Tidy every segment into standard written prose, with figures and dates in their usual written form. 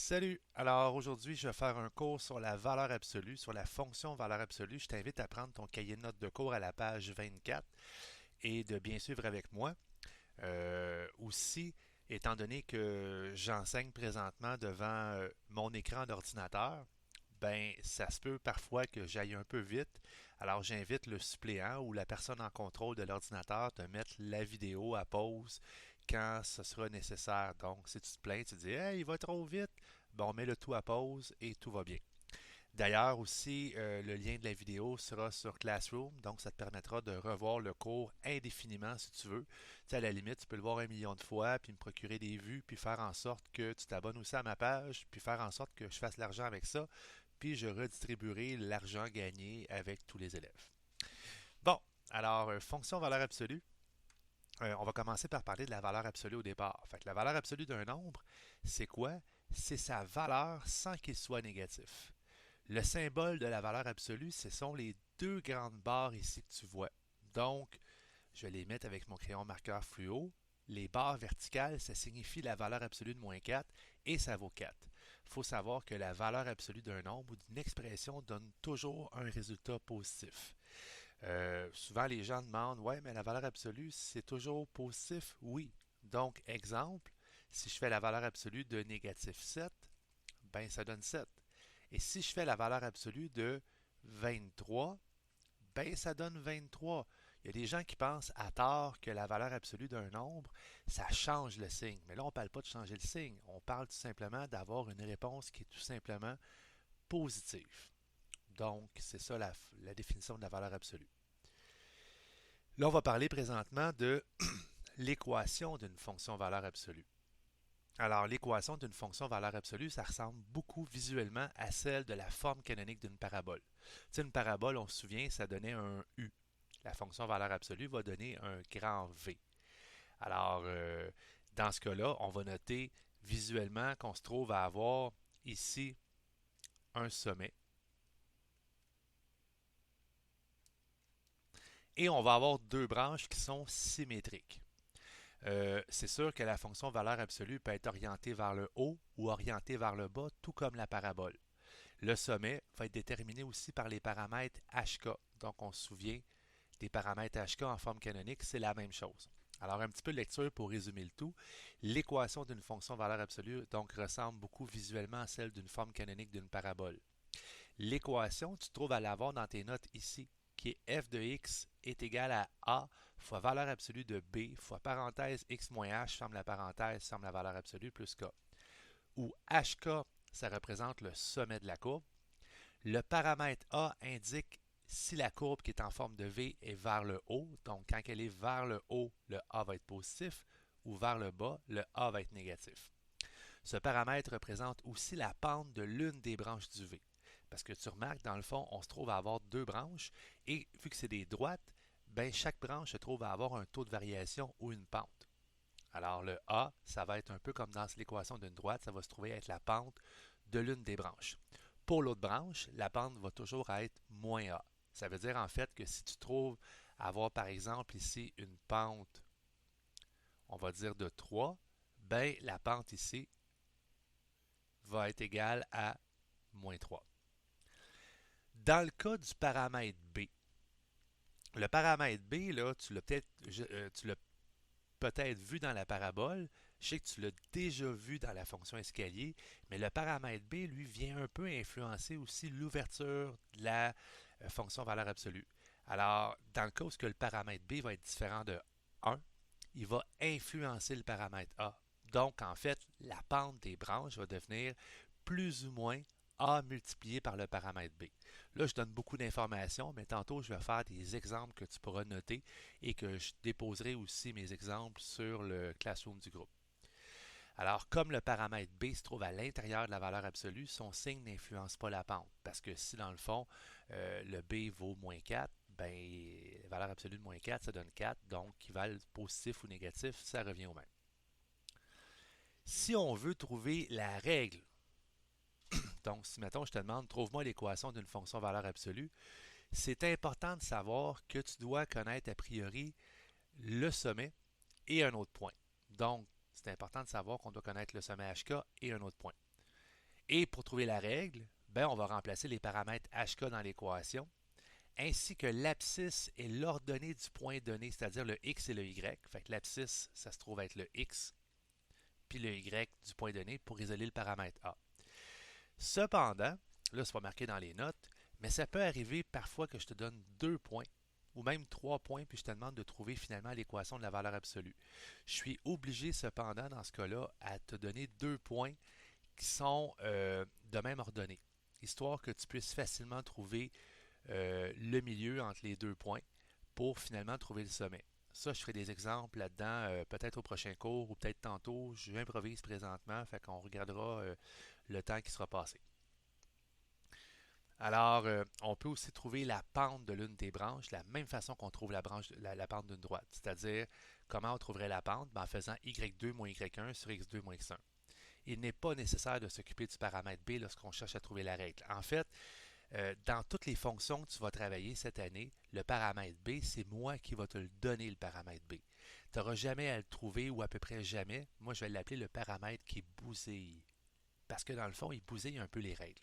Salut! Alors aujourd'hui, je vais faire un cours sur la valeur absolue, sur la fonction valeur absolue. Je t'invite à prendre ton cahier de notes de cours à la page 24 et de bien suivre avec moi. Aussi, étant donné que j'enseigne présentement devant mon écran d'ordinateur, ben ça se peut parfois que j'aille un peu vite. Alors j'invite le suppléant ou la personne en contrôle de l'ordinateur de mettre la vidéo à pause quand ce sera nécessaire. Donc si tu te plains, tu dis hey, il va trop vite, bon, on met le tout à pause et tout va bien. D'ailleurs aussi, le lien de la vidéo sera sur Classroom, donc ça te permettra de revoir le cours indéfiniment si tu veux. Tu sais, à la limite, tu peux le voir un million de fois, puis me procurer des vues, puis faire en sorte que tu t'abonnes aussi à ma page, puis faire en sorte que je fasse l'argent avec ça, puis je redistribuerai l'argent gagné avec tous les élèves. Bon, alors, fonction valeur absolue. On va commencer par parler de la valeur absolue au départ. Fait que la valeur absolue d'un nombre, c'est quoi? C'est sa valeur sans qu'il soit négatif. Le symbole de la valeur absolue, ce sont les deux grandes barres ici que tu vois. Donc, je vais les mettre avec mon crayon marqueur fluo. Les barres verticales, ça signifie la valeur absolue de moins 4 et ça vaut 4. Il faut savoir que la valeur absolue d'un nombre ou d'une expression donne toujours un résultat positif. Souvent, les gens demandent, ouais, mais la valeur absolue, c'est toujours positif? Oui. Donc, exemple, si je fais la valeur absolue de négatif 7, ben ça donne 7. Et si je fais la valeur absolue de 23, ben ça donne 23. Il y a des gens qui pensent à tort que la valeur absolue d'un nombre, ça change le signe. Mais là, on ne parle pas de changer le signe. On parle tout simplement d'avoir une réponse qui est tout simplement positive. Donc, c'est ça la définition de la valeur absolue. Là, on va parler présentement de l'équation d'une fonction valeur absolue. Alors, l'équation d'une fonction valeur absolue, ça ressemble beaucoup visuellement à celle de la forme canonique d'une parabole. Tu sais, une parabole, on se souvient, ça donnait un U. La fonction valeur absolue va donner un grand V. Alors, dans ce cas-là, on va noter visuellement qu'on se trouve à avoir ici un sommet et on va avoir deux branches qui sont symétriques. C'est sûr que la fonction valeur absolue peut être orientée vers le haut ou orientée vers le bas, tout comme la parabole. Le sommet va être déterminé aussi par les paramètres HK. Donc, on se souvient des paramètres HK en forme canonique, c'est la même chose. Alors, un petit peu de lecture pour résumer le tout. L'équation d'une fonction valeur absolue donc ressemble beaucoup visuellement à celle d'une forme canonique d'une parabole. L'équation, tu trouves à l'avoir dans tes notes ici, qui est f de x est égal à a fois valeur absolue de b fois parenthèse x moins h, ferme la parenthèse, ferme la valeur absolue, plus k. Où hk, ça représente le sommet de la courbe. Le paramètre a indique si la courbe qui est en forme de V est vers le haut, donc quand elle est vers le haut, le A va être positif, ou vers le bas, le A va être négatif. Ce paramètre représente aussi la pente de l'une des branches du V. Parce que tu remarques, dans le fond, on se trouve à avoir deux branches, et vu que c'est des droites, ben chaque branche se trouve à avoir un taux de variation ou une pente. Alors le A, ça va être un peu comme dans l'équation d'une droite, ça va se trouver être la pente de l'une des branches. Pour l'autre branche, la pente va toujours être moins A. Ça veut dire en fait que si tu trouves avoir par exemple ici une pente, on va dire de 3, ben la pente ici va être égale à moins 3. Dans le cas du paramètre B, le paramètre B, là, tu l'as peut-être vu dans la parabole, je sais que tu l'as déjà vu dans la fonction escalier, mais le paramètre B, lui, vient un peu influencer aussi l'ouverture de la fonction valeur absolue. Alors, dans le cas où le paramètre B va être différent de 1, il va influencer le paramètre A. Donc, en fait, la pente des branches va devenir plus ou moins A multiplié par le paramètre B. Là, je donne beaucoup d'informations, mais tantôt, je vais faire des exemples que tu pourras noter et que je déposerai aussi mes exemples sur le Classroom du groupe. Alors, comme le paramètre B se trouve à l'intérieur de la valeur absolue, son signe n'influence pas la pente. Parce que si, dans le fond, le B vaut moins 4, ben, la valeur absolue de moins 4, ça donne 4. Donc, qu'il vaille positif ou négatif, ça revient au même. Si on veut trouver la règle, donc si, mettons, je te demande, trouve-moi l'équation d'une fonction valeur absolue, c'est important de savoir que tu dois connaître a priori le sommet et un autre point. Donc, c'est important de savoir qu'on doit connaître le sommet HK et un autre point. Et pour trouver la règle, ben, on va remplacer les paramètres HK dans l'équation, ainsi que l'abscisse et l'ordonnée du point donné, c'est-à-dire le X et le Y. Fait que l'abscisse, ça se trouve être le X, puis le Y du point donné pour isoler le paramètre A. Cependant, là, c'est pas marqué dans les notes, mais ça peut arriver parfois que je te donne 2 points ou même 3 points, puis je te demande de trouver finalement l'équation de la valeur absolue. Je suis obligé cependant, dans ce cas-là, à te donner 2 points qui sont de même ordonnée, histoire que tu puisses facilement trouver le milieu entre les 2 points pour finalement trouver le sommet. Ça, je ferai des exemples là-dedans, peut-être au prochain cours ou peut-être tantôt. Je improvise présentement, fait qu'on regardera le temps qui sera passé. Alors, on peut aussi trouver la pente de l'une des branches de la même façon qu'on trouve la pente d'une droite. C'est-à-dire, comment on trouverait la pente? Ben, en faisant y2 moins y1 sur x2 moins x1. Il n'est pas nécessaire de s'occuper du paramètre b lorsqu'on cherche à trouver la règle. En fait, dans toutes les fonctions que tu vas travailler cette année, le paramètre b, c'est moi qui va te le donner, le paramètre b. Tu n'auras jamais à le trouver ou à peu près jamais. Moi, je vais l'appeler le paramètre qui bousille. Parce que dans le fond, il bousille un peu les règles.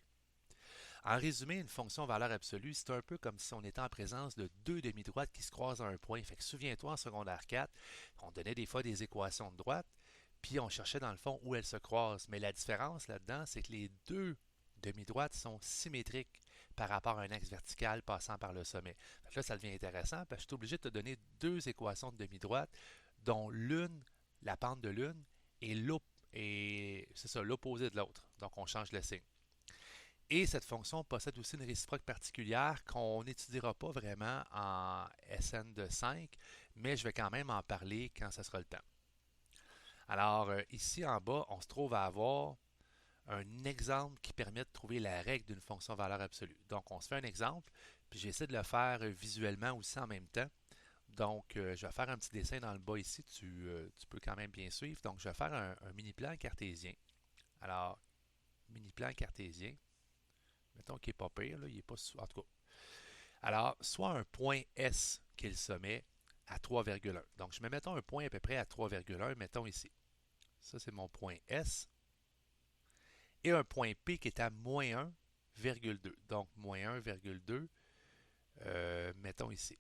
En résumé, une fonction valeur absolue, c'est un peu comme si on était en présence de deux demi-droites qui se croisent à un point. Fait que souviens-toi, en secondaire 4, on donnait des fois des équations de droite, puis on cherchait dans le fond où elles se croisent. Mais la différence là-dedans, c'est que les deux demi-droites sont symétriques par rapport à un axe vertical passant par le sommet. Donc là, ça devient intéressant parce que je suis obligé de te donner deux équations de demi-droite, dont l'une, la pente de l'une, est c'est ça, l'opposé de l'autre. Donc on change le signe. Et cette fonction possède aussi une réciproque particulière qu'on n'étudiera pas vraiment en SN de 5, mais je vais quand même en parler quand ce sera le temps. Alors, ici en bas, on se trouve à avoir un exemple qui permet de trouver la règle d'une fonction valeur absolue. Donc, on se fait un exemple, puis j'essaie de le faire visuellement aussi en même temps. Donc, je vais faire un petit dessin dans le bas ici, tu peux quand même bien suivre. Donc, je vais faire un mini-plan cartésien. Alors, mini-plan cartésien. Mettons qu'il n'est pas pire, là, il est pas en tout cas. Alors, soit un point S qui est le sommet à 3,1. Donc, je mets, mettons, un point à peu près à 3,1, mettons ici. Ça, c'est mon point S. Et un point P qui est à moins 1,2. Donc, moins 1,2, mettons ici.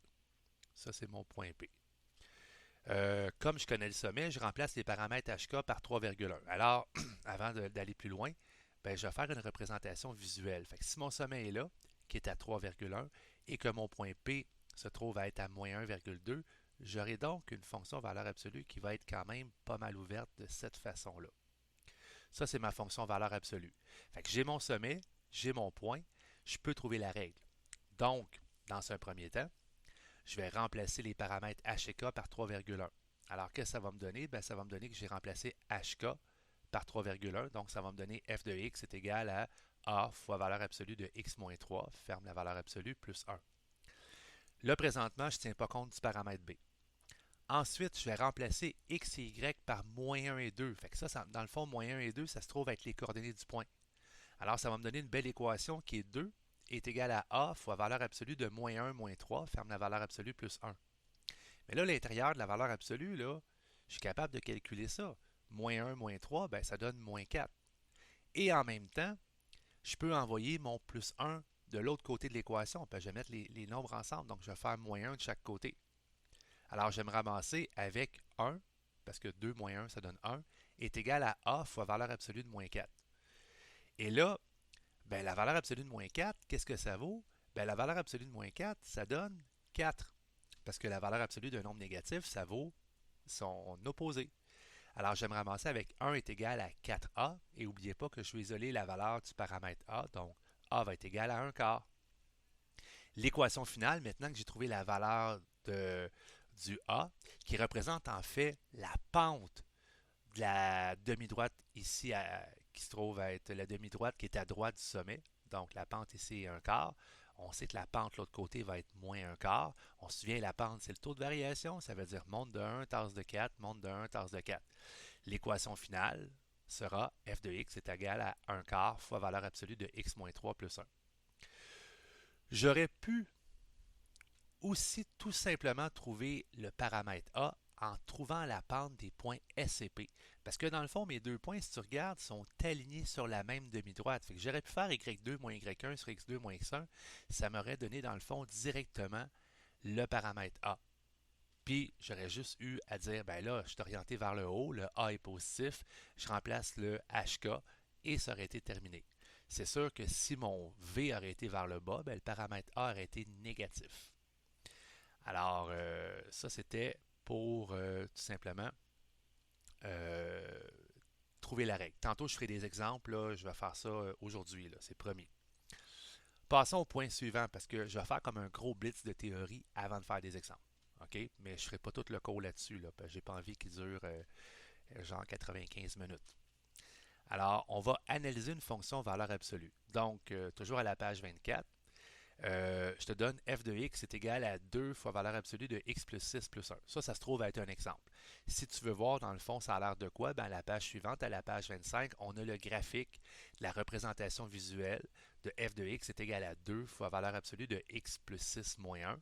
Ça, c'est mon point P. Comme je connais le sommet, je remplace les paramètres HK par 3,1. Alors, avant d'aller plus loin, ben, je vais faire une représentation visuelle. Fait que si mon sommet est là, qui est à 3,1, et que mon point P se trouve à être à moins 1,2, j'aurai donc une fonction valeur absolue qui va être quand même pas mal ouverte de cette façon-là. Ça, c'est ma fonction valeur absolue. Fait que j'ai mon sommet, j'ai mon point, je peux trouver la règle. Donc, dans un premier temps, je vais remplacer les paramètres h et k par 3,1. Alors, qu'est-ce que ça va me donner? Ben, ça va me donner que j'ai remplacé hk par 3,1. Donc, ça va me donner f de x est égal à a fois valeur absolue de x moins 3, ferme la valeur absolue, plus 1. Là, présentement, je ne tiens pas compte du paramètre b. Ensuite, je vais remplacer x et y par moins 1 et 2. Fait que ça, dans le fond, moins 1 et 2, ça se trouve être les coordonnées du point. Alors, ça va me donner une belle équation qui est 2 est égal à a fois valeur absolue de moins 1 moins 3, ferme la valeur absolue, plus 1. Mais là, l'intérieur de la valeur absolue, là, je suis capable de calculer ça. Moins 1 moins 3, ben, ça donne moins 4. Et en même temps, je peux envoyer mon plus 1 de l'autre côté de l'équation. Je vais mettre les nombres ensemble, donc je vais faire moins 1 de chaque côté. Alors, je vais me ramasser avec 1, parce que 2 moins 1, ça donne 1, est égal à a fois valeur absolue de moins 4. Et là, ben, la valeur absolue de moins 4, qu'est-ce que ça vaut? Ben, la valeur absolue de moins 4, ça donne 4. Parce que la valeur absolue d'un nombre négatif, ça vaut son opposé. Alors, je vais me ramasser avec 1 est égal à 4a. Et n'oubliez pas que je vais isoler la valeur du paramètre a. Donc, a va être égal à 1 quart. L'équation finale, maintenant que j'ai trouvé la valeur du a, qui représente en fait la pente de la demi-droite ici, qui se trouve à être la demi-droite qui est à droite du sommet. Donc, la pente ici est 1 quart. On sait que la pente de l'autre côté va être moins 1 quart. On se souvient, la pente, c'est le taux de variation. Ça veut dire monte de 1, tasse de 4, monte de 1, tasse de 4. L'équation finale sera f de x est égal à 1 quart fois valeur absolue de x moins 3 plus 1. J'aurais pu aussi tout simplement trouver le paramètre a en trouvant la pente des points SCP. Parce que dans le fond, mes deux points, si tu regardes, sont alignés sur la même demi-droite. Fait que j'aurais pu faire Y2 moins Y1 sur X2 moins X1. Ça m'aurait donné, dans le fond, directement le paramètre A. Puis, j'aurais juste eu à dire, ben là, je suis orienté vers le haut, le A est positif, je remplace le HK et ça aurait été terminé. C'est sûr que si mon V aurait été vers le bas, ben, le paramètre A aurait été négatif. Alors, ça, c'était pour tout simplement euh, trouver la règle. Tantôt, je ferai des exemples. Là, je vais faire ça aujourd'hui, là, c'est promis. Passons au point suivant parce que je vais faire comme un gros blitz de théorie avant de faire des exemples. OK? Mais je ne ferai pas tout le cours là-dessus. Là, parce que j'ai pas envie qu'il dure genre 95 minutes. Alors, on va analyser une fonction valeur absolue. Donc, toujours à la page 24, je te donne f de x est égal à 2 fois valeur absolue de x plus 6 plus 1. Ça se trouve être un exemple. Si tu veux voir, dans le fond, ça a l'air de quoi? Ben, à la page suivante, à la page 25, on a le graphique, la représentation visuelle de f de x est égal à 2 fois valeur absolue de x plus 6 moins 1.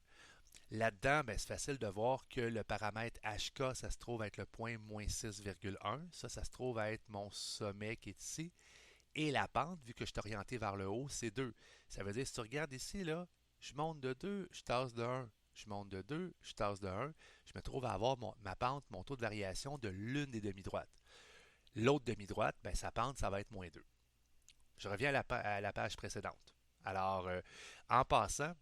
Là-dedans, ben, c'est facile de voir que le paramètre HK, ça se trouve être le point moins 6,1. Ça se trouve être mon sommet qui est ici. Et la pente, vu que je suis orienté vers le haut, c'est 2. Ça veut dire, si tu regardes ici, là, je monte de 2, je tasse de 1. Je monte de 2, je tasse de 1. Je me trouve à avoir ma pente, mon taux de variation de l'une des demi-droites. L'autre demi-droite, ben, sa pente, ça va être moins 2. Je reviens à la page précédente. Alors, en passant,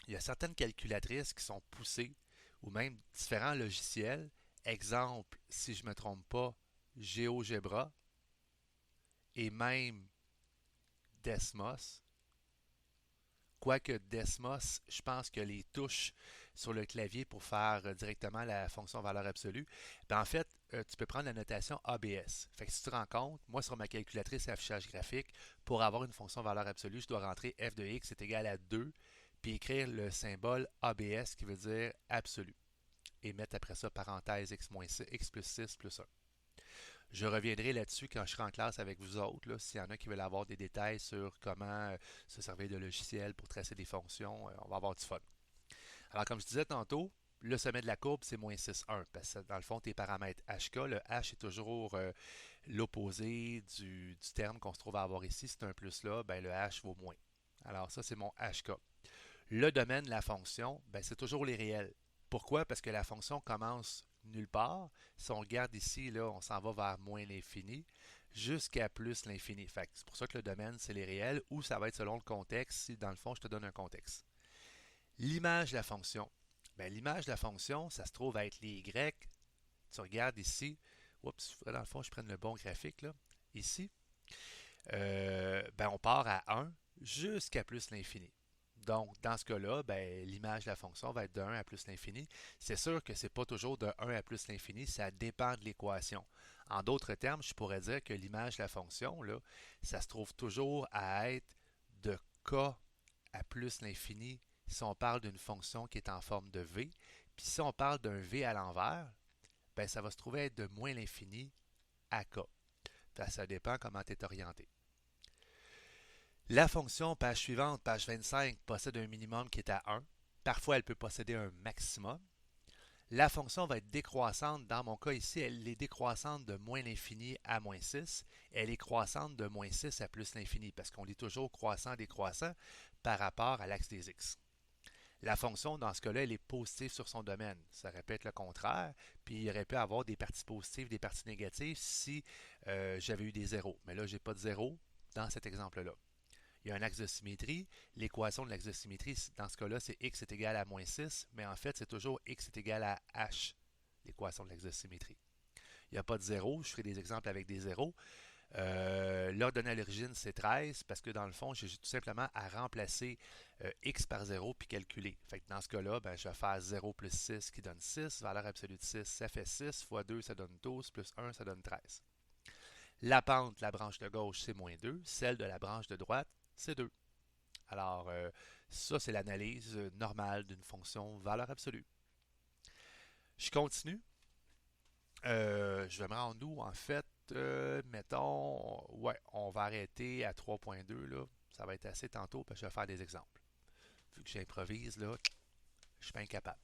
il y a certaines calculatrices qui sont poussées, ou même différents logiciels. Exemple, si je ne me trompe pas, GeoGebra et même Desmos. Quoique Desmos, je pense que les touches sur le clavier pour faire directement la fonction valeur absolue, ben en fait, tu peux prendre la notation ABS. Fait que si tu te rends compte, moi sur ma calculatrice affichage graphique, pour avoir une fonction valeur absolue, je dois rentrer f de x est égal à 2, puis écrire le symbole ABS qui veut dire absolu. Et mettre après ça parenthèse x, moins 6, x plus 6 plus 1. Je reviendrai là-dessus quand je serai en classe avec vous autres. S'il y en a qui veulent avoir des détails sur comment se servir de logiciels pour tracer des fonctions, on va avoir du fun. Alors, comme je disais tantôt, le sommet de la courbe, c'est moins 6,1. Parce que dans le fond, tes paramètres HK, le H est toujours l'opposé du terme qu'on se trouve à avoir ici. Si c'est un plus là, ben, le H vaut moins. Alors, ça, c'est mon HK. Le domaine de la fonction, ben, c'est toujours les réels. Pourquoi? Parce que la fonction commence nulle part. Si on regarde ici, là, on s'en va vers moins l'infini jusqu'à plus l'infini. C'est pour ça que le domaine, c'est les réels, ou ça va être selon le contexte, si dans le fond, je te donne un contexte. L'image de la fonction. Ben, l'image de la fonction, ça se trouve à être les Y. Tu regardes ici. Oups, il faudrait dans le fond, je prenne le bon graphique. Là. Ici, ben, on part à 1 jusqu'à plus l'infini. Donc, dans ce cas-là, ben, l'image de la fonction va être de 1 à plus l'infini. C'est sûr que ce n'est pas toujours de 1 à plus l'infini, ça dépend de l'équation. En d'autres termes, je pourrais dire que l'image de la fonction, là, ça se trouve toujours à être de k à plus l'infini si on parle d'une fonction qui est en forme de v. Puis si on parle d'un v à l'envers, ben, ça va se trouver être de moins l'infini à k. Ça dépend comment tu es orienté. La fonction page suivante, page 25, possède un minimum qui est à 1. Parfois, elle peut posséder un maximum. La fonction va être décroissante. Dans mon cas ici, elle est décroissante de moins l'infini à moins 6. Elle est croissante de moins 6 à plus l'infini parce qu'on lit toujours croissant-décroissant par rapport à l'axe des x. La fonction, dans ce cas-là, elle est positive sur son domaine. Ça aurait pu être le contraire, puis il aurait pu avoir des parties positives, des parties négatives si j'avais eu des zéros. Mais là, je n'ai pas de zéro dans cet exemple-là. Il y a un axe de symétrie. L'équation de l'axe de symétrie, dans ce cas-là, c'est x est égal à moins 6, mais en fait, c'est toujours x est égal à h, l'équation de l'axe de symétrie. Il n'y a pas de zéro. Je ferai des exemples avec des zéros. L'ordonnée à l'origine, c'est 13 parce que dans le fond, j'ai tout simplement à remplacer x par 0 puis calculer. Fait que dans ce cas-là, ben, je vais faire 0 plus 6 qui donne 6. Valeur absolue de 6, ça fait 6 fois 2, ça donne 12, plus 1, ça donne 13. La pente, la branche de gauche, c'est moins 2. Celle de la branche de droite, c'est 2. Alors, ça, c'est l'analyse normale d'une fonction valeur absolue. Je continue. Je vais me rendre où, en fait? Mettons, ouais, on va arrêter à 3.2, là. Ça va être assez tantôt, parce que je vais faire des exemples. Vu que j'improvise, là, je suis pas incapable.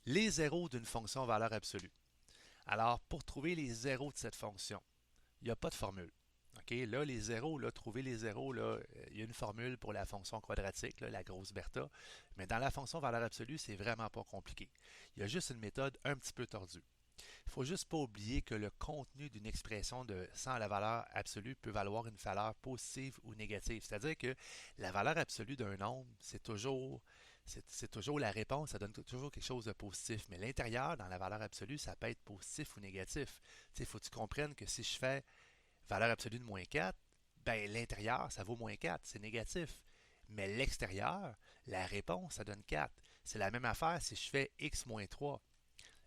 Les zéros d'une fonction valeur absolue. Alors, pour trouver les zéros de cette fonction, il n'y a pas de formule. OK, là, les zéros, là, trouver les zéros, là, il y a une formule pour la fonction quadratique, là, la grosse Bertha, mais dans la fonction valeur absolue, c'est vraiment pas compliqué. Il y a juste une méthode un petit peu tordue. Il ne faut juste pas oublier que le contenu d'une expression sans la valeur absolue peut valoir une valeur positive ou négative. C'est-à-dire que la valeur absolue d'un nombre, c'est toujours la réponse, ça donne toujours quelque chose de positif. Mais l'intérieur, dans la valeur absolue, ça peut être positif ou négatif. Il faut que tu comprennes que si je fais valeur absolue de moins 4, ben l'intérieur, ça vaut moins 4, c'est négatif. Mais l'extérieur, la réponse, ça donne 4. C'est la même affaire si je fais x moins 3.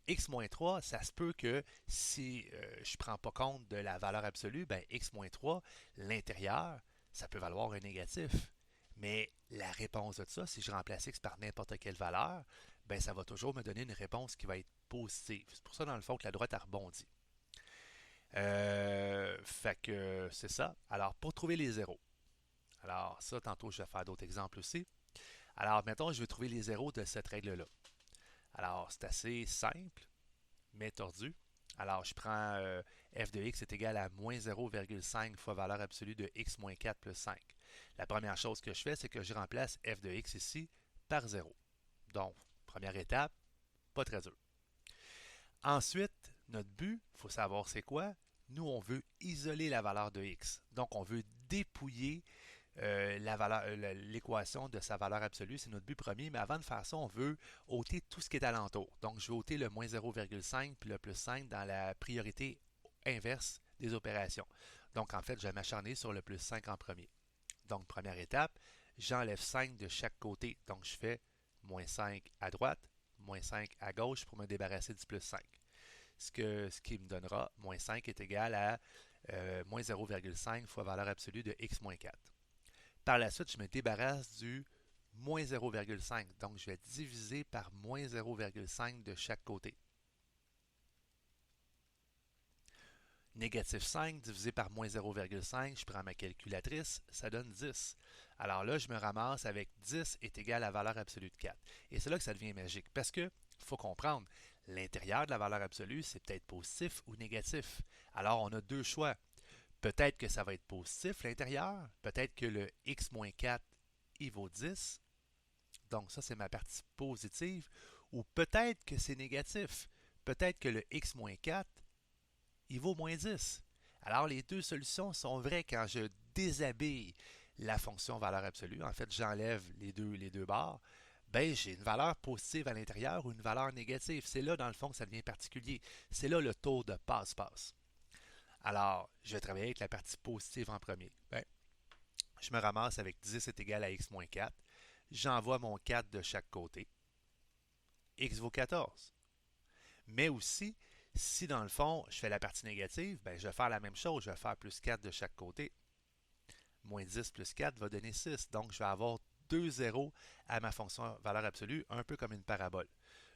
X-3, ça se peut que si je ne prends pas compte de la valeur absolue, ben X-3, l'intérieur, ça peut valoir un négatif. Mais la réponse de ça, si je remplace X par n'importe quelle valeur, ben ça va toujours me donner une réponse qui va être positive. C'est pour ça, dans le fond, que la droite a rebondi. Fait que c'est ça. Alors, pour trouver les zéros. Alors, ça, tantôt, je vais faire d'autres exemples aussi. Alors, mettons, je vais trouver les zéros de cette règle-là. Alors, c'est assez simple, mais tordu. Alors, je prends f de x est égal à moins 0,5 fois valeur absolue de x moins 4 plus 5. La première chose que je fais, c'est que je remplace f de x ici par 0. Donc, première étape, pas très dur. Ensuite, notre but, il faut savoir c'est quoi. Nous, on veut isoler la valeur de x. Donc, on veut dépouiller l'équation de sa valeur absolue. C'est notre but premier. Mais avant de faire ça, on veut ôter tout ce qui est alentour. Donc, je vais ôter le moins 0,5 puis le plus 5 dans la priorité inverse des opérations. Donc, en fait, je vais m'acharner sur le plus 5 en premier. Donc, première étape, j'enlève 5 de chaque côté. Donc, je fais moins 5 à droite, moins 5 à gauche pour me débarrasser du plus 5. Ce qui me donnera moins 5 est égal à moins 0,5 fois valeur absolue de x moins 4. Par la suite, je me débarrasse du moins 0,5. Donc, je vais diviser par moins 0,5 de chaque côté. Négatif 5 divisé par moins 0,5, je prends ma calculatrice, ça donne 10. Alors là, je me ramasse avec 10 est égal à la valeur absolue de 4. Et c'est là que ça devient magique. Parce que, il faut comprendre, l'intérieur de la valeur absolue, c'est peut-être positif ou négatif. Alors, on a deux choix. Peut-être que ça va être positif, l'intérieur. Peut-être que le x-4, il vaut 10. Donc, ça, c'est ma partie positive. Ou peut-être que c'est négatif. Peut-être que le x-4, il vaut moins 10. Alors, les deux solutions sont vraies quand je déshabille la fonction valeur absolue. En fait, j'enlève les deux barres. Ben, j'ai une valeur positive à l'intérieur ou une valeur négative. C'est là, dans le fond, que ça devient particulier. C'est là le tour de passe-passe. Alors, je vais travailler avec la partie positive en premier. Ben, je me ramasse avec 10 est égal à x moins 4. J'envoie mon 4 de chaque côté. X vaut 14. Mais aussi, si dans le fond, je fais la partie négative, ben, je vais faire la même chose. Je vais faire plus 4 de chaque côté. Moins 10 plus 4 va donner 6. Donc, je vais avoir deux zéros à ma fonction valeur absolue, un peu comme une parabole.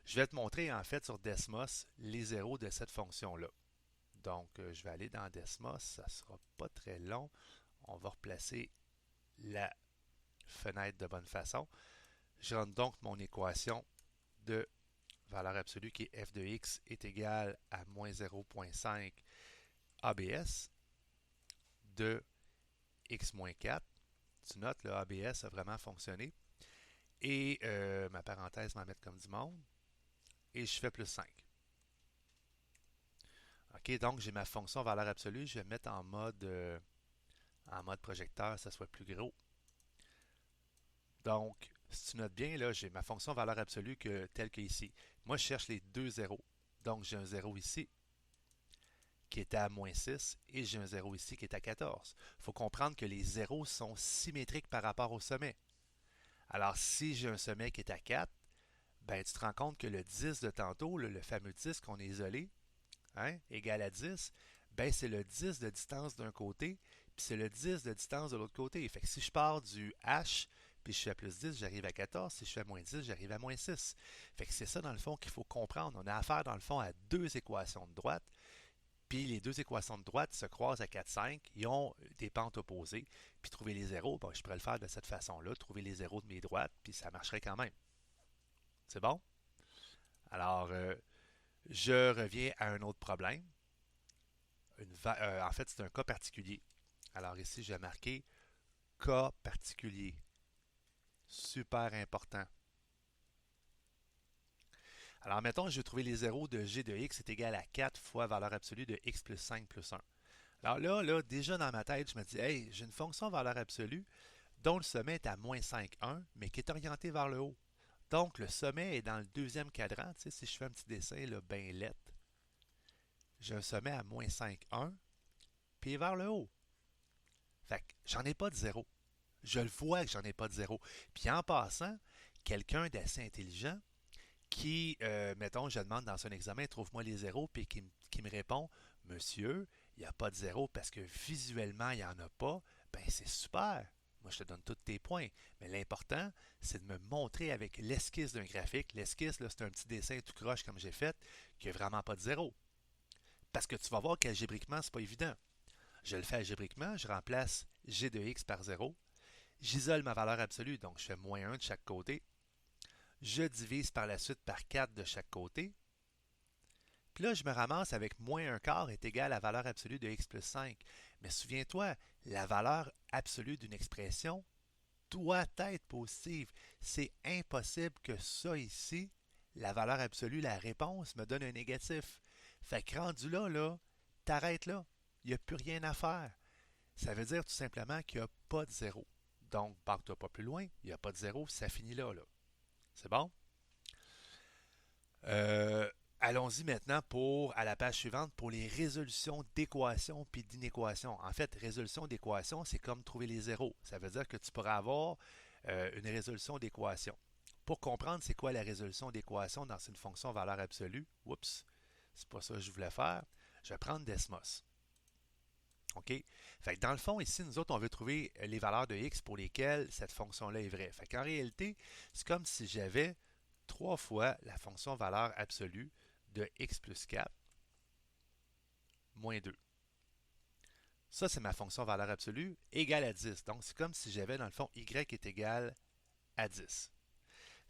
Je vais te montrer en fait sur Desmos les zéros de cette fonction-là. Donc, je vais aller dans Desmos, ça ne sera pas très long. On va replacer la fenêtre de bonne façon. Je rentre donc mon équation de valeur absolue qui est f de x est égal à moins 0,5 ABS de x moins 4. Tu notes, le ABS a vraiment fonctionné. Et ma parenthèse m'en mettre comme du monde. Et je fais plus 5. OK, donc j'ai ma fonction valeur absolue. Je vais mettre en mode projecteur, ça soit plus gros. Donc, si tu notes bien, là, j'ai ma fonction valeur absolue telle que ici. Moi, je cherche les deux zéros. Donc, j'ai un 0 ici qui est à moins 6 et j'ai un 0 ici qui est à 14. Il faut comprendre que les zéros sont symétriques par rapport au sommet. Alors, si j'ai un sommet qui est à 4, ben, tu te rends compte que le 10 de tantôt, le fameux 10 qu'on a isolé, hein, égal à 10, ben, c'est le 10 de distance d'un côté, puis c'est le 10 de distance de l'autre côté. Fait que si je pars du H, puis je fais plus 10, j'arrive à 14. Si je fais moins 10, j'arrive à moins 6. Fait que c'est ça, dans le fond, qu'il faut comprendre. On a affaire, dans le fond, à deux équations de droite. Puis les deux équations de droite se croisent à 4, 5. Ils ont des pentes opposées. Puis trouver les zéros, ben, je pourrais le faire de cette façon-là, trouver les zéros de mes droites, puis ça marcherait quand même. C'est bon? Alors, je reviens à un autre problème. En fait, c'est un cas particulier. Alors ici, j'ai marqué cas particulier. Super important. Alors, mettons, je vais trouver les zéros de g de x est égal à 4 fois valeur absolue de x plus 5 plus 1. Alors là, déjà dans ma tête, je me dis, hey, j'ai une fonction valeur absolue dont le sommet est à moins 5, 1, mais qui est orienté vers le haut. Donc, le sommet est dans le deuxième cadran. Tu sais, si je fais un petit dessin, là, ben lettre, j'ai un sommet à moins 5, 1, puis vers le haut. Fait que j'en ai pas de zéro. Je le vois que j'en ai pas de zéro. Puis en passant, quelqu'un d'assez intelligent qui, mettons, je demande dans un examen, trouve-moi les zéros, puis qui me répond, monsieur, il n'y a pas de zéro parce que visuellement, il n'y en a pas, ben c'est super. Moi, je te donne tous tes points. Mais l'important, c'est de me montrer avec l'esquisse d'un graphique. L'esquisse, là, c'est un petit dessin tout croche comme j'ai fait, qui n'a vraiment pas de zéro. Parce que tu vas voir qu'algébriquement, c'est pas évident. Je le fais algébriquement, je remplace g de x par zéro. J'isole ma valeur absolue, donc je fais moins 1 de chaque côté. Je divise par la suite par 4 de chaque côté. Puis là, je me ramasse avec moins un quart est égal à la valeur absolue de x plus 5. Mais souviens-toi, la valeur absolue d'une expression doit être positive. C'est impossible que ça ici, la valeur absolue, la réponse, me donne un négatif. Fait que rendu là, t'arrêtes là. Il n'y a plus rien à faire. Ça veut dire tout simplement qu'il n'y a pas de zéro. Donc, barre-toi pas plus loin, il n'y a pas de zéro, ça finit là. C'est bon? Euh, Allons-y maintenant à la page suivante pour les résolutions d'équations puis d'inéquations. En fait, résolution d'équations, c'est comme trouver les zéros. Ça veut dire que tu pourras avoir une résolution d'équation. Pour comprendre c'est quoi la résolution d'équation dans une fonction valeur absolue, oups, c'est pas ça que je voulais faire, je vais prendre Desmos. OK? Fait que dans le fond, ici, nous autres, on veut trouver les valeurs de x pour lesquelles cette fonction-là est vraie. Fait qu'en réalité, c'est comme si j'avais 3 fois la fonction valeur absolue de x plus 4 moins 2. Ça, c'est ma fonction valeur absolue égale à 10. Donc, c'est comme si j'avais, dans le fond, y est égal à 10.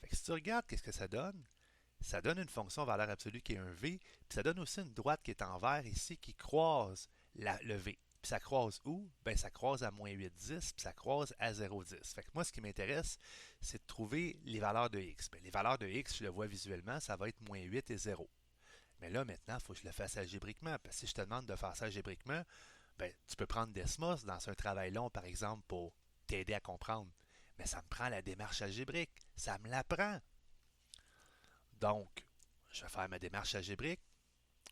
Fait que si tu regardes, qu'est-ce que ça donne? Ça donne une fonction valeur absolue qui est un v, puis ça donne aussi une droite qui est en vert ici qui croise le v. Puis ça croise où? Ben ça croise à moins 8, 10, puis ça croise à 0, 10. Fait que moi, ce qui m'intéresse, c'est de trouver les valeurs de x. Ben, les valeurs de x, je le vois visuellement, ça va être moins 8 et 0. Mais là, maintenant, il faut que je le fasse algébriquement. Parce que si je te demande de faire ça algébriquement, ben, tu peux prendre Desmos dans un travail long, par exemple, pour t'aider à comprendre. Mais ça me prend la démarche algébrique. Ça me l'apprend. Donc, je vais faire ma démarche algébrique.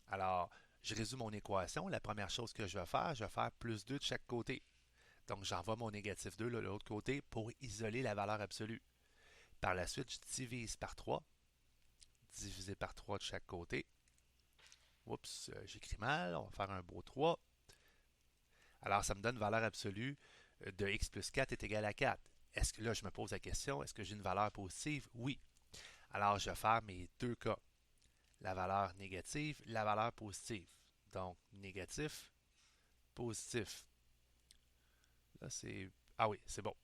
Alors, je résume mon équation. La première chose que je vais faire plus 2 de chaque côté. Donc, j'envoie mon négatif 2 là, de l'autre côté pour isoler la valeur absolue. Par la suite, je divise par 3. Divisé par 3 de chaque côté. Oups, j'écris mal. On va faire un beau 3. Alors, ça me donne valeur absolue de x plus 4 est égal à 4. Est-ce que là, je me pose la question, est-ce que j'ai une valeur positive? Oui. Alors, je vais faire mes deux cas. La valeur négative, la valeur positive. Donc, négatif, positif. Là, c'est... Ah oui, c'est bon.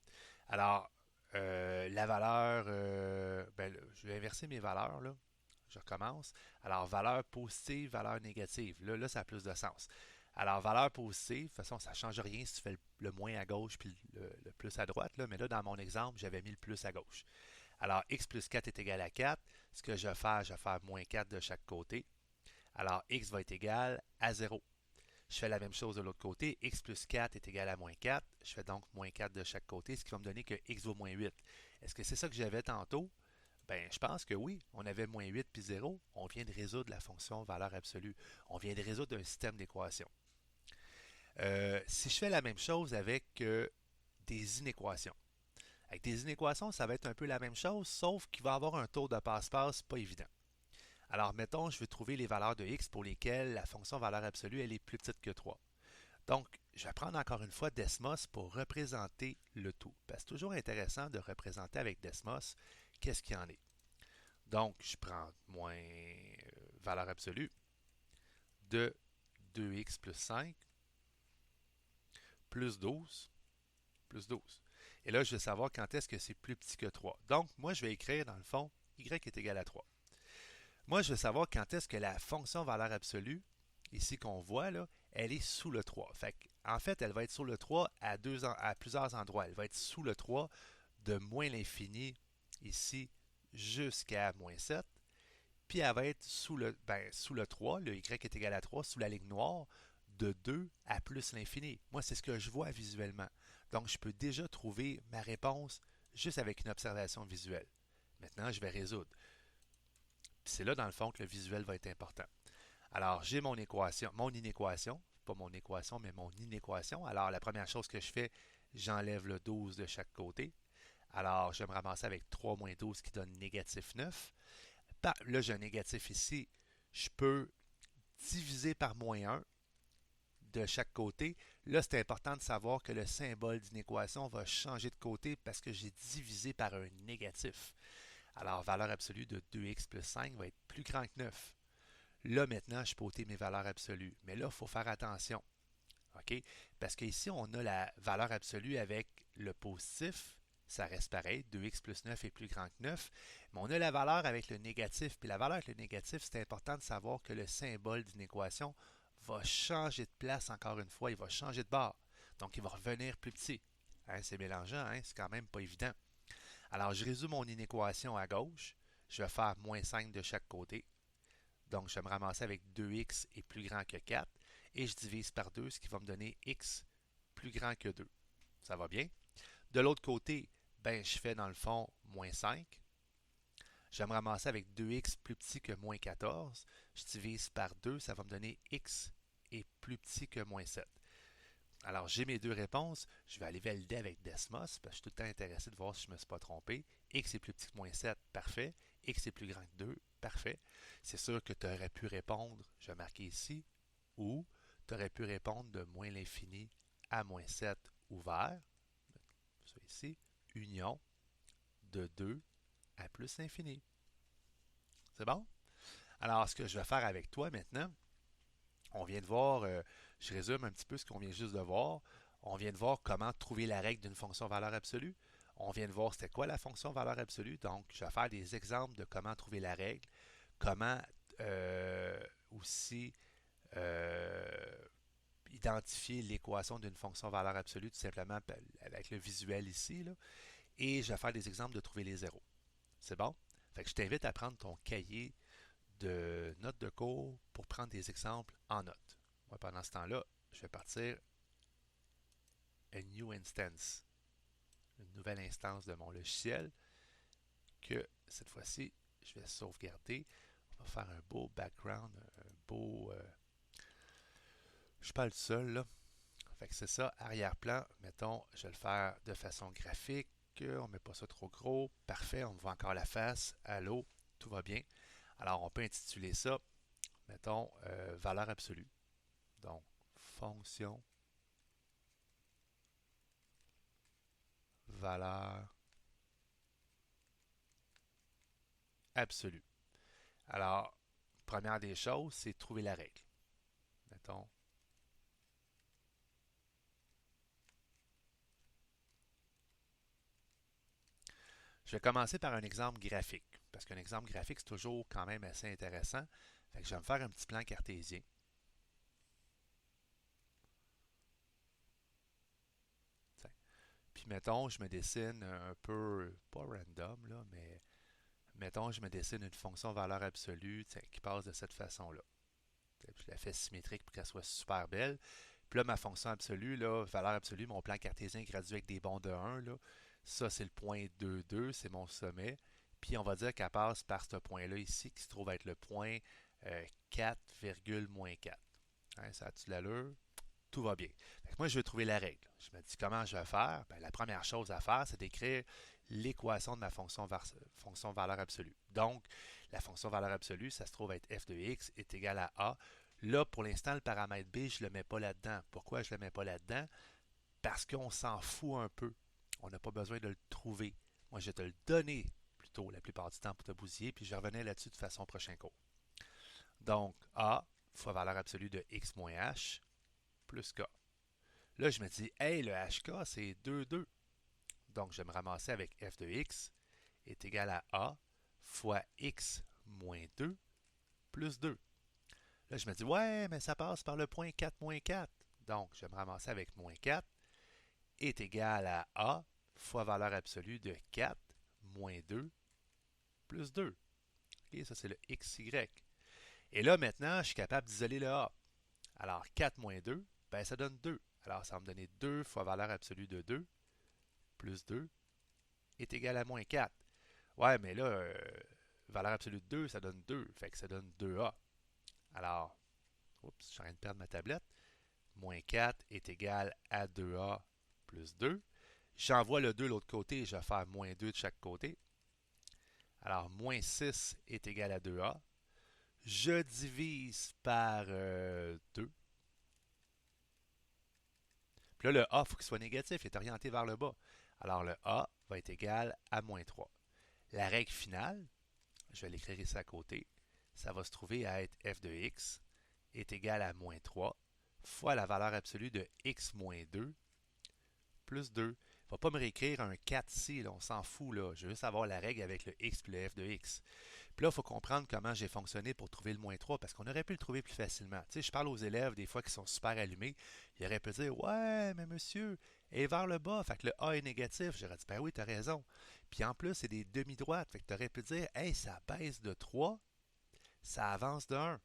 Alors, la valeur... ben, je vais inverser mes valeurs, là. Je recommence. Alors, valeur positive, valeur négative. Là, ça a plus de sens. Alors, valeur positive, de toute façon, ça ne change rien si tu fais le moins à gauche puis le plus à droite. Là. Mais là, dans mon exemple, j'avais mis le plus à gauche. Alors, x plus 4 est égal à 4. Ce que je vais faire moins 4 de chaque côté. Alors, x va être égal à 0. Je fais la même chose de l'autre côté. X plus 4 est égal à moins 4. Je fais donc moins 4 de chaque côté, ce qui va me donner que x vaut moins 8. Est-ce que c'est ça que j'avais tantôt? Ben, je pense que oui. On avait moins 8 puis 0. On vient de résoudre la fonction valeur absolue. On vient de résoudre un système d'équations. Si je fais la même chose avec des inéquations. Avec des inéquations, ça va être un peu la même chose, sauf qu'il va y avoir un tour de passe-passe pas évident. Alors, mettons, je veux trouver les valeurs de x pour lesquelles la fonction valeur absolue elle est plus petite que 3. Donc, je vais prendre encore une fois Desmos pour représenter le tout. Parce que c'est toujours intéressant de représenter avec Desmos qu'est-ce qu'il y en est. Donc, je prends moins valeur absolue de 2x plus 5 plus 12 plus 12. Et là, je vais savoir quand est-ce que c'est plus petit que 3. Donc, moi, je vais écrire dans le fond y est égal à 3. Moi, je veux savoir quand est-ce que la fonction valeur absolue, ici qu'on voit, là, elle est sous le 3. En fait, elle va être sous le 3 à plusieurs endroits. Elle va être sous le 3 de moins l'infini, ici, jusqu'à moins 7. Puis elle va être sous le 3, le y est égal à 3, sous la ligne noire, de 2 à plus l'infini. Moi, c'est ce que je vois visuellement. Donc, je peux déjà trouver ma réponse juste avec une observation visuelle. Maintenant, je vais résoudre. Puis c'est là, dans le fond, que le visuel va être important. Alors, j'ai mon inéquation, pas mon équation, mais mon inéquation. Alors, la première chose que je fais, j'enlève le 12 de chaque côté. Alors, je vais me ramasser avec 3 moins 12 qui donne négatif 9. Là, j'ai un négatif ici. Je peux diviser par moins 1 de chaque côté. Là, c'est important de savoir que le symbole d'inéquation va changer de côté parce que j'ai divisé par un négatif. Alors, valeur absolue de 2x plus 5 va être plus grand que 9. Là, maintenant, je peux ôter mes valeurs absolues. Mais là, il faut faire attention. OK? Parce qu'ici, on a la valeur absolue avec le positif. Ça reste pareil. 2x plus 9 est plus grand que 9. Mais on a la valeur avec le négatif. Puis la valeur avec le négatif, c'est important de savoir que le symbole d'une équation va changer de place encore une fois. Il va changer de bord. Donc, il va revenir plus petit. Hein, c'est mélangeant. Hein? C'est quand même pas évident. Alors, je résume mon inéquation à gauche. Je vais faire moins 5 de chaque côté. Donc, je vais me ramasser avec 2x est plus grand que 4. Et je divise par 2, ce qui va me donner x plus grand que 2. Ça va bien? De l'autre côté, ben, je fais dans le fond moins 5. Je vais me ramasser avec 2x plus petit que moins 14. Je divise par 2, ça va me donner x est plus petit que moins 7. Alors, j'ai mes deux réponses. Je vais aller valider avec Desmos parce que je suis tout le temps intéressé de voir si je ne me suis pas trompé. X est plus petit que moins 7, parfait. X est plus grand que 2, parfait. C'est sûr que tu aurais pu répondre, je vais marquer ici, ou tu aurais pu répondre de moins l'infini à moins 7 ouvert. Ça ici, union de 2 à plus l'infini. C'est bon? Alors, ce que je vais faire avec toi maintenant, on vient de voir, je résume un petit peu ce qu'on vient juste de voir. On vient de voir comment trouver la règle d'une fonction valeur absolue. On vient de voir c'était quoi la fonction valeur absolue. Donc, je vais faire des exemples de comment trouver la règle, comment aussi identifier l'équation d'une fonction valeur absolue, tout simplement avec le visuel ici. Là. Et je vais faire des exemples de trouver les zéros. C'est bon? Fait que je t'invite à prendre ton cahier de notes de cours pour prendre des exemples en notes. Moi, pendant ce temps-là, je vais partir a new instance, une nouvelle instance de mon logiciel que cette fois-ci, je vais sauvegarder. On va faire un beau background, un beau... je suis pas le seul, là. Fait que c'est ça, arrière-plan, mettons, je vais le faire de façon graphique. On ne met pas ça trop gros. Parfait, on voit encore la face. Allô, tout va bien. Alors, on peut intituler ça, mettons, valeur absolue. Donc, fonction valeur absolue. Alors, première des choses, c'est trouver la règle. Mettons, je vais commencer par un exemple graphique, parce qu'un exemple graphique, c'est toujours quand même assez intéressant. Fait que je vais me faire un petit plan cartésien. Tiens. Puis mettons, je me dessine un peu, pas random, là, mais mettons, je me dessine une fonction valeur absolue qui passe de cette façon-là. Je la fais symétrique pour qu'elle soit super belle. Puis là, ma fonction absolue, là, valeur absolue, mon plan cartésien gradué avec des bonds de 1, là, ça, c'est le point 2, 2, c'est mon sommet. Puis on va dire qu'elle passe par ce point-là ici, qui se trouve être le point 4, moins 4. Hein, ça a-tu l'allure? Tout va bien. Fait que moi, je veux trouver la règle. Je me dis comment je vais faire. Ben, la première chose à faire, c'est d'écrire l'équation de ma fonction valeur absolue. Donc, la fonction valeur absolue, ça se trouve être f de x est égal à a. Là, pour l'instant, le paramètre b, je ne le mets pas là-dedans. Pourquoi je ne le mets pas là-dedans? Parce qu'on s'en fout un peu. On n'a pas besoin de le trouver. Moi, je vais te le donner plutôt la plupart du temps pour te bousiller, puis je revenais là-dessus de façon prochain cours. Donc, a fois valeur absolue de x moins h plus k. Là, je me dis, hey, le hk, c'est 2, 2. Donc, je vais me ramasser avec f de x est égal à a fois x moins 2 plus 2. Là, je me dis, ouais, mais ça passe par le point 4 moins 4. Donc, je vais me ramasser avec moins 4 est égal à A fois valeur absolue de 4 moins 2 plus 2. OK, ça, c'est le XY. Et là, maintenant, je suis capable d'isoler le A. Alors, 4 moins 2, ben, ça donne 2. Alors, ça va me donner 2 fois valeur absolue de 2 plus 2 est égal à moins 4. Ouais, mais là, valeur absolue de 2, ça donne 2. Fait que ça donne 2A. Alors, oups, je suis en train de perdre ma tablette. Moins 4 est égal à 2A plus 2. J'envoie le 2 de l'autre côté, je vais faire moins 2 de chaque côté. Alors, moins 6 est égal à 2A. Je divise par 2. Puis là, le A, il faut qu'il soit négatif, il est orienté vers le bas. Alors, le A va être égal à moins 3. La règle finale, je vais l'écrire ici à côté, ça va se trouver à être f de x est égal à moins 3 fois la valeur absolue de x moins 2 plus 2. Il ne va pas me réécrire un 4 ici, là, on s'en fout. Là. Je veux juste avoir la règle avec le x plus le f de x. Puis là, il faut comprendre comment j'ai fonctionné pour trouver le moins 3 parce qu'on aurait pu le trouver plus facilement. Tu sais, je parle aux élèves des fois qui sont super allumés. Ils auraient pu dire ouais, mais monsieur, est vers le bas, fait que le A est négatif. J'aurais dit ben oui, tu as raison. Puis en plus, c'est des demi-droites. Fait que tu aurais pu dire hey, ça baisse de 3, ça avance de 1.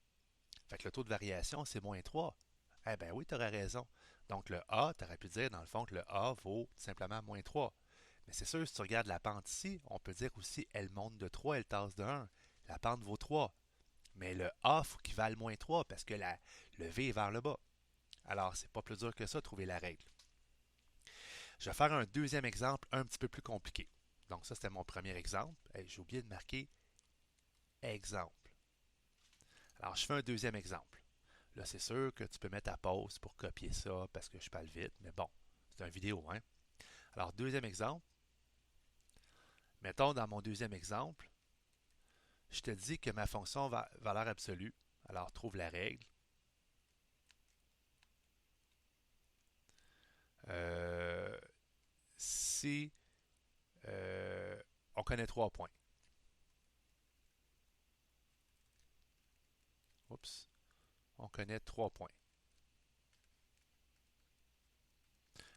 Fait que le taux de variation, c'est moins 3. Eh bien oui, tu aurais raison. Donc le A, tu aurais pu dire dans le fond que le A vaut tout simplement moins 3. Mais c'est sûr, si tu regardes la pente ici, on peut dire aussi elle monte de 3, elle tasse de 1. La pente vaut 3. Mais le A, il faut qu'il vaille moins 3 parce que le V est vers le bas. Alors, c'est pas plus dur que ça, trouver la règle. Je vais faire un deuxième exemple un petit peu plus compliqué. Donc ça, c'était mon premier exemple. Hey, j'ai oublié de marquer exemple. Alors, je fais un deuxième exemple. Là, c'est sûr que tu peux mettre à pause pour copier ça parce que je parle vite, mais bon, c'est une vidéo, hein? Alors, deuxième exemple. Mettons dans mon deuxième exemple, je te dis que ma fonction valeur absolue, alors trouve la règle. Euh, si on connaît 3 points. Oups. On connaît 3 points.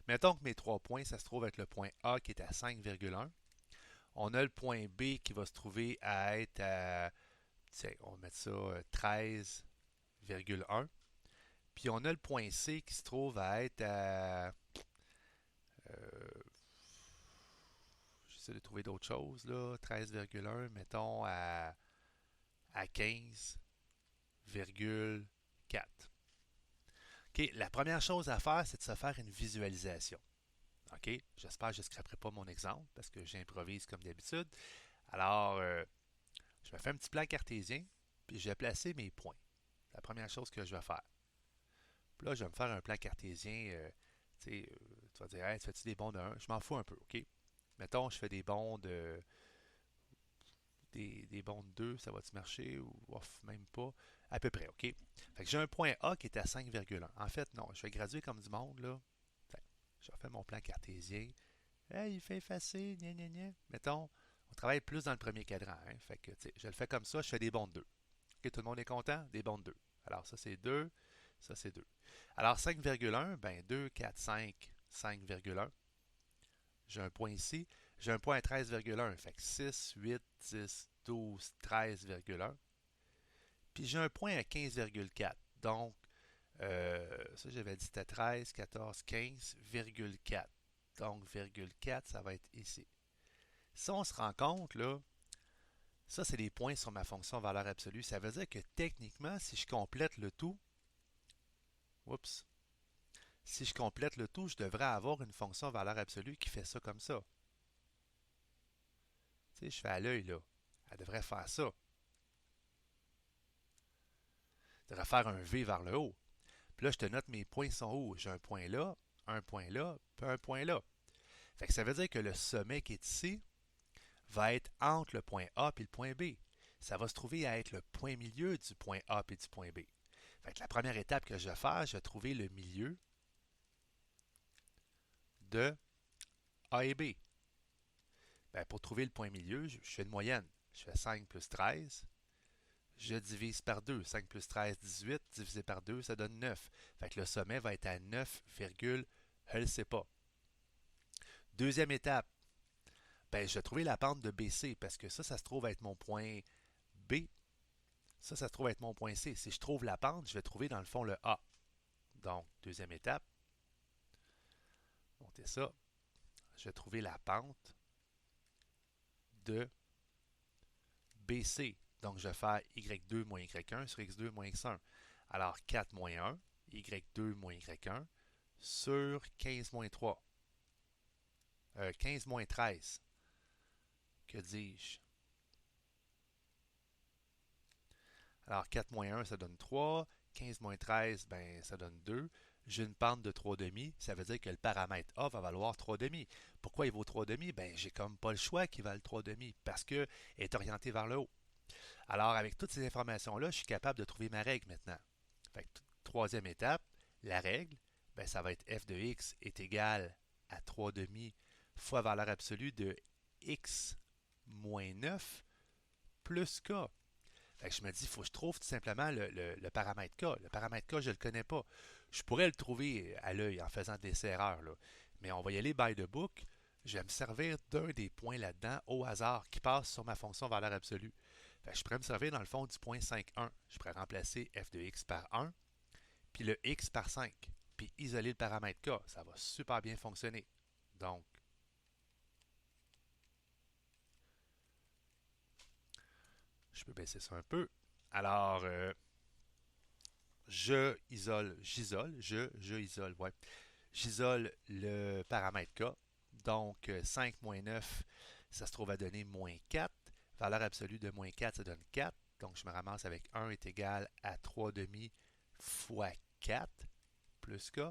Mettons que mes 3 points, ça se trouve être le point A qui est à 5,1. On a le point B qui va se trouver à être à, tiens, on va mettre ça 13,1. Puis on a le point C qui se trouve à être à... euh, J'essaie de trouver d'autres choses, là. 13,1, mettons à 15,4. OK, la première chose à faire, c'est de se faire une visualisation. OK, j'espère que je ne scraperai pas mon exemple parce que j'improvise comme d'habitude. Alors, je me fais un petit plan cartésien, puis je vais placer mes points. La première chose que je vais faire. Puis là, je vais me faire un plan cartésien. Tu vas dire, hey, tu fais-tu des bonds de 1? Je m'en fous un peu, OK? Mettons, je fais des bonds de des bonds de 2, ça va-tu marcher ou off, même pas? À peu près, OK? Fait que j'ai un point A qui est à 5,1. En fait, non, je vais graduer comme du monde, là. Fait, je refais mon plan cartésien. Hey, il fait effacer, gna gna gna. Mettons, on travaille plus dans le premier cadran, hein? Fait que, je le fais comme ça, je fais des bonds de 2. OK, tout le monde est content? Des bonds de 2. Alors, ça, c'est 2, ça, c'est 2. Alors, 5,1, ben 2, 4, 5, 5,1. J'ai un point ici. J'ai un point à 13,1. Fait que 6, 8, 10, 12, 13,1. Puis j'ai un point à 15,4. Donc, ça j'avais dit c'était 13, 14, 15,4. Donc, virgule 4, ça va être ici. Si on se rend compte, là, ça c'est des points sur ma fonction valeur absolue. Ça veut dire que techniquement, si je complète le tout, oups, si je complète le tout, je devrais avoir une fonction valeur absolue qui fait ça comme ça. Tu sais, je fais à l'œil, là. Elle devrait faire ça. Elle devrait faire un V vers le haut. Puis là, je te note mes points sont où. J'ai un point là, puis un point là. Fait que ça veut dire que le sommet qui est ici va être entre le point A et le point B. Ça va se trouver à être le point milieu du point A et du point B. Fait que la première étape que je vais faire, je vais trouver le milieu de A et B. Ben, pour trouver le point milieu, je fais une moyenne. Je fais 5 plus 13. Je divise par 2. 5 plus 13, 18. Divisé par 2, ça donne 9. Fait que le sommet va être à 9, je ne le sais pas. Deuxième étape, ben, je vais trouver la pente de BC parce que ça se trouve être mon point B. Ça se trouve être mon point C. Si je trouve la pente, je vais trouver dans le fond le A. Donc, deuxième étape, montez ça. Je vais trouver la pente de BC. Donc, je vais faire Y2 moins Y1 sur X2 moins X1. Alors, 4 moins 1, Y2 moins Y1 sur 15 moins 3. 15 moins 13. Que dis-je? Alors, 4 moins 1, ça donne 3. 15 moins 13, ben, ça donne 2. J'ai une pente de 3 demi. Ça veut dire que le paramètre A va valoir 3 demi. Pourquoi il vaut 3 demi? Ben, j'ai comme pas le choix qu'il vaut 3 demi parce qu'il est orienté vers le haut. Alors, avec toutes ces informations-là, je suis capable de trouver ma règle maintenant. Fait que, troisième étape, la règle, ben, ça va être f de x est égal à 3 demi fois valeur absolue de x moins 9 plus k. Fait que je me dis, il faut que je trouve tout simplement le paramètre K. Le paramètre K, je ne le connais pas. Je pourrais le trouver à l'œil en faisant des erreurs, là. Mais on va y aller by the book. Je vais me servir d'un des points là-dedans au hasard qui passe sur ma fonction valeur absolue. Fait que je pourrais me servir dans le fond du point 5,1. Je pourrais remplacer f de x par 1, puis le x par 5, puis isoler le paramètre K. Ça va super bien fonctionner. Donc, je peux baisser ça un peu. Alors, je isole, ouais. J'isole le paramètre K. Donc, 5 moins 9, ça se trouve à donner moins 4. Valeur absolue de moins 4, ça donne 4. Donc, je me ramasse avec 1 est égal à 3 demi fois 4 plus K.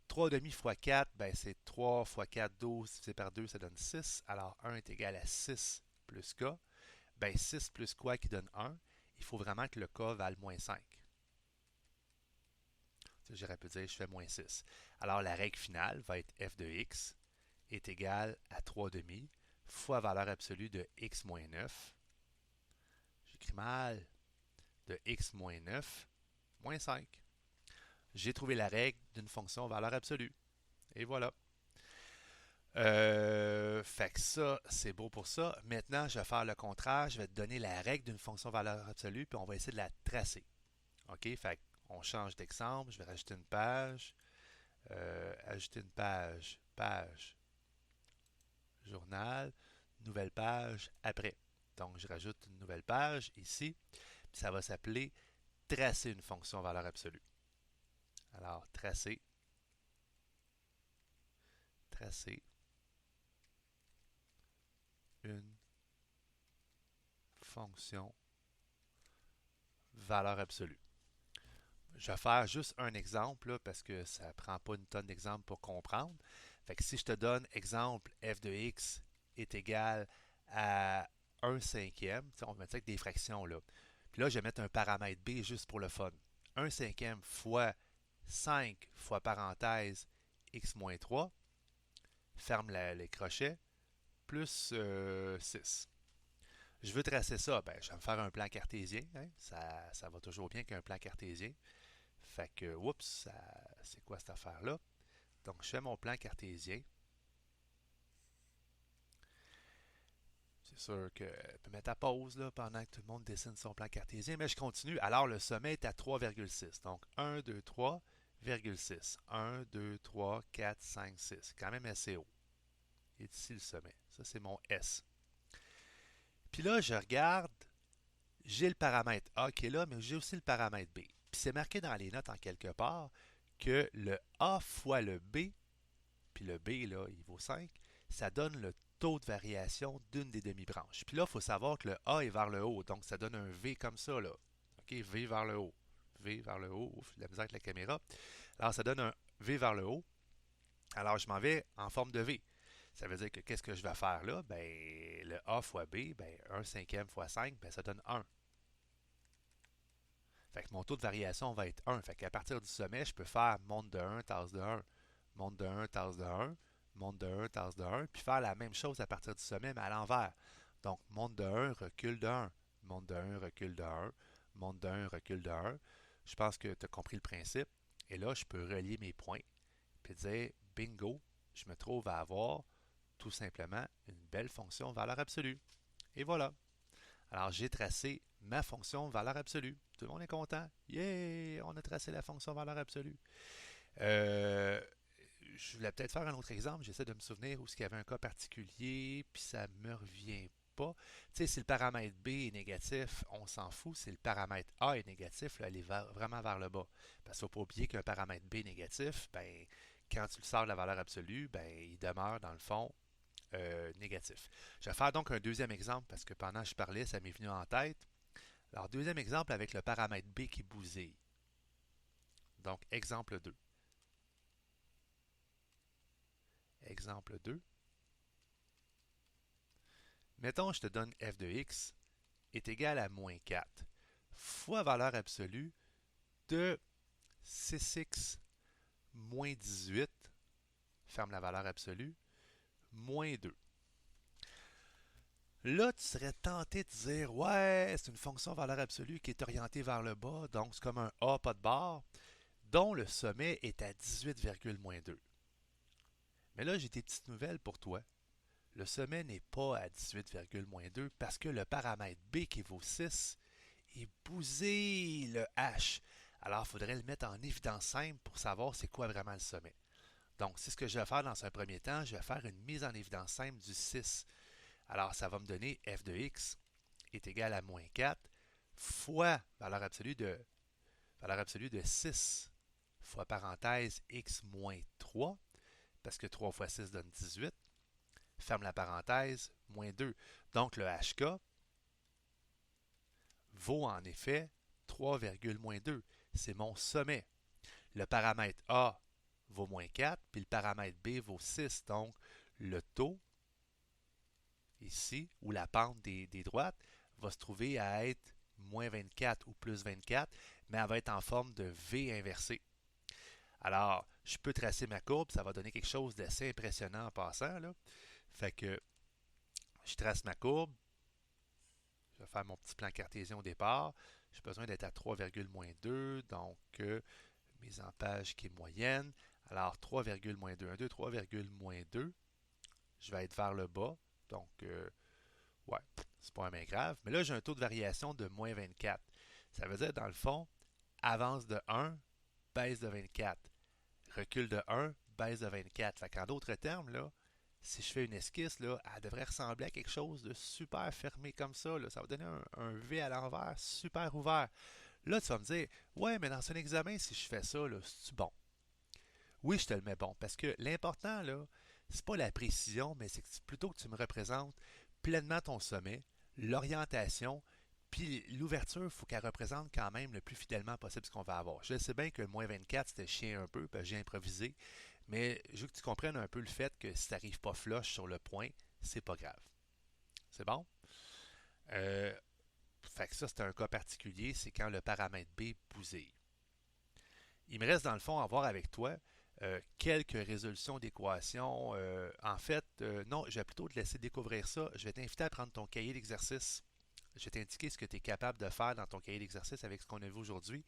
3 demi fois 4, ben, c'est 3 fois 4, 12 divisé par 2, ça donne 6. Alors, 1 est égal à 6 plus K. Ben, 6 plus quoi qui donne 1? Il faut vraiment que le K vale moins 5. J'aurais pu dire je fais moins 6. Alors la règle finale va être f de x est égal à 3 demi fois valeur absolue de x moins 9. J'écris mal. De x moins 9 moins 5. J'ai trouvé la règle d'une fonction valeur absolue. Et voilà. Fait que ça, c'est beau pour ça. Maintenant, je vais faire le contraire. Je vais te donner la règle d'une fonction valeur absolue, puis on va essayer de la tracer. OK? Fait on change d'exemple. Je vais rajouter une page. Ajouter une page. Page. Journal. Nouvelle page après. Donc, je rajoute une nouvelle page ici. Puis ça va s'appeler tracer une fonction valeur absolue. Alors, tracer. Tracer une fonction valeur absolue. Je vais faire juste un exemple là, parce que ça ne prend pas une tonne d'exemples pour comprendre. Fait que si je te donne exemple f de x est égal à 1 cinquième, on va mettre ça avec des fractions là. Puis là, je vais mettre un paramètre b juste pour le fun. 1 cinquième fois 5 fois parenthèse x moins 3, ferme les crochets, plus 6. Je veux tracer ça, ben, je vais me faire un plan cartésien. Hein? Ça va toujours bien qu'un plan cartésien. Fait que, oups, c'est quoi cette affaire-là? Donc, je fais mon plan cartésien. C'est sûr que je peux mettre à pause là, pendant que tout le monde dessine son plan cartésien, mais je continue. Alors, le sommet est à 3,6. Donc, 1, 2, 3,6. 1, 2, 3, 4, 5, 6. C'est quand même assez haut. Et ici le sommet. Ça, c'est mon S. Puis là, je regarde, j'ai le paramètre A qui est là, mais j'ai aussi le paramètre B. Puis c'est marqué dans les notes en quelque part que le A fois le B, puis le B, là, il vaut 5, ça donne le taux de variation d'une des demi-branches. Puis là, il faut savoir que le A est vers le haut, donc ça donne un V comme ça, là. OK, V vers le haut. V vers le haut. Ouf, la misère avec la caméra. Alors, ça donne un V vers le haut. Alors, je m'en vais en forme de V. Ça veut dire que qu'est-ce que je vais faire là? Ben, le A fois B, ben, 1 cinquième fois 5, ben, ça donne 1. Fait que mon taux de variation va être 1. Fait qu'à partir du sommet, je peux faire monte de 1, tasse de 1, monte de 1, tasse de 1, monte de 1, tasse de 1, puis faire la même chose à partir du sommet, mais à l'envers. Donc, monte de 1, recule de 1, monte de 1, recule de 1, monte de 1, recule de 1. Je pense que tu as compris le principe. Et là, je peux relier mes points puis dire bingo, je me trouve à avoir tout simplement une belle fonction valeur absolue. Et voilà. Alors, j'ai tracé ma fonction valeur absolue. Tout le monde est content. Yeah! On a tracé la fonction valeur absolue. Euh, je voulais peut-être faire un autre exemple. J'essaie de me souvenir où il y avait un cas particulier, puis ça me revient pas. Tu sais, si le paramètre B est négatif, on s'en fout. Si le paramètre A est négatif, là, elle est vraiment vers le bas. Parce qu'il ne faut pas oublier qu'un paramètre B négatif, ben, quand tu le sors de la valeur absolue, ben, il demeure dans le fond négatif. Je vais faire donc un deuxième exemple parce que pendant que je parlais, ça m'est venu en tête. Alors, deuxième exemple avec le paramètre B qui bousille. Donc, exemple 2. Exemple 2. Mettons, je te donne f de x est égal à moins 4 fois valeur absolue de 6x moins 18, ferme la valeur absolue, moins 2. Là, tu serais tenté de dire, ouais, c'est une fonction valeur absolue qui est orientée vers le bas, donc c'est comme un A pas de barre, dont le sommet est à 18,2. Mais là, j'ai des petites nouvelles pour toi. Le sommet n'est pas à 18,2 parce que le paramètre B qui vaut 6 est bousé le H. Alors, il faudrait le mettre en évidence simple pour savoir c'est quoi vraiment le sommet. Donc, c'est ce que je vais faire dans un premier temps. Je vais faire une mise en évidence simple du 6. Alors, ça va me donner f de x est égal à moins 4 fois valeur absolue de 6 fois parenthèse x moins 3, parce que 3 fois 6 donne 18, ferme la parenthèse, moins 2. Donc le HK vaut en effet 3,2. C'est mon sommet. Le paramètre A vaut moins 4, puis le paramètre B vaut 6. Donc le taux, ici, ou la pente des droites, va se trouver à être moins 24 ou plus 24, mais elle va être en forme de V inversée. Alors, je peux tracer ma courbe, ça va donner quelque chose d'assez impressionnant en passant, là. Fait que je trace ma courbe, je vais faire mon petit plan cartésien au départ. J'ai besoin d'être à 3,2, donc mise en page qui est moyenne. Alors 3,-2, 3,-2, je vais être vers le bas, donc ouais, c'est pas un bien grave. Mais là, j'ai un taux de variation de moins 24. Ça veut dire, dans le fond, avance de 1, baisse de 24. Recul de 1, baisse de 24. Fait qu'en d'autres termes, là, si je fais une esquisse, là, elle devrait ressembler à quelque chose de super fermé comme ça. Là. Ça va donner un V à l'envers, super ouvert. Là, tu vas me dire, ouais, mais dans un examen, si je fais ça, là, c'est bon. Oui, je te le mets bon. Parce que l'important, là, c'est pas la précision, mais c'est plutôt que tu me représentes pleinement ton sommet, l'orientation, puis l'ouverture, il faut qu'elle représente quand même le plus fidèlement possible ce qu'on va avoir. Je sais bien que le moins 24, c'était chien un peu, parce que j'ai improvisé, mais je veux que tu comprennes un peu le fait que si tu n'arrives pas flush sur le point, c'est pas grave. C'est bon? Euh, Fait que ça, c'est un cas particulier, c'est quand le paramètre B bousille. Il me reste dans le fond à voir avec toi quelques résolutions d'équations. En fait, non, je vais plutôt te laisser découvrir ça. Je vais t'inviter à prendre ton cahier d'exercice. Je vais t'indiquer ce que tu es capable de faire dans ton cahier d'exercice avec ce qu'on a vu aujourd'hui,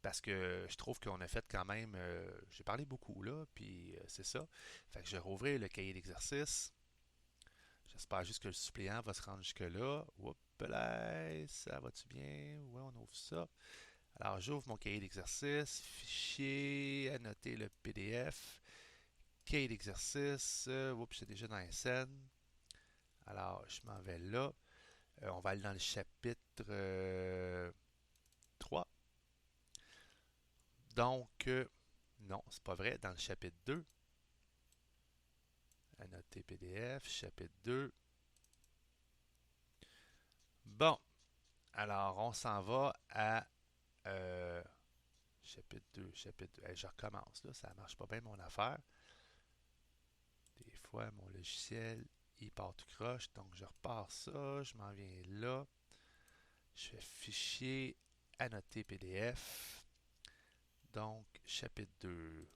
parce que je trouve qu'on a fait quand même, j'ai parlé beaucoup là, puis c'est ça. Fait que je vais rouvrir le cahier d'exercice. J'espère juste que le suppléant va se rendre jusque-là. Oups là, ça va-tu bien? Ouais, on ouvre ça. Alors, j'ouvre mon cahier d'exercice, fichier, annoter le PDF, cahier d'exercice. Oups, c'est déjà dans la scène. Alors, je m'en vais là. On va aller dans le chapitre 3. Donc, non, c'est pas vrai. Dans le chapitre 2, annoter PDF, chapitre 2. Bon, alors on s'en va à chapitre 2, chapitre 2. Hey, je recommence, là, ça marche pas bien mon affaire. Des fois, mon logiciel, il part tout croche, donc je repars ça, je m'en viens là. Je fais fichier, annoter PDF. Donc, chapitre 2.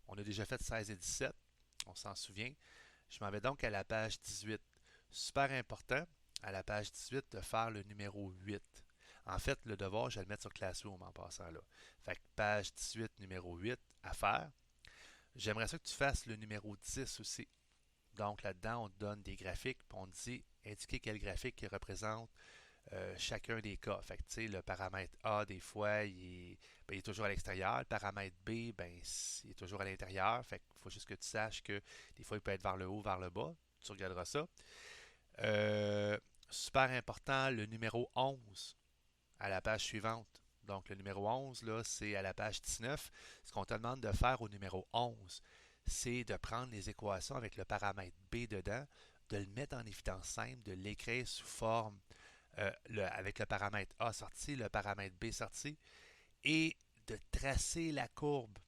On a déjà fait 16 et 17, on s'en souvient. Je m'en vais donc à la page 18. Super important, à la page 18, de faire le numéro 8. En fait, le devoir, je vais le mettre sur Classroom en passant là. Fait que page 18, numéro 8, à faire. J'aimerais ça que tu fasses le numéro 10 aussi. Donc là-dedans, on te donne des graphiques, puis on te dit indiquer quel graphique qui représente chacun des cas. Fait que, tu sais, le paramètre A, des fois, il est toujours à l'extérieur. Le paramètre B, ben, il est toujours à l'intérieur. Fait qu'il faut juste que tu saches que des fois, il peut être vers le haut, vers le bas. Tu regarderas ça. Euh, Super important, le numéro 11 à la page suivante. Donc, le numéro 11, là, c'est à la page 19. Ce qu'on te demande de faire au numéro 11, c'est de prendre les équations avec le paramètre B dedans, de le mettre en évidence simple, de l'écrire sous forme avec le paramètre A sorti, le paramètre B sorti, et de tracer la courbe.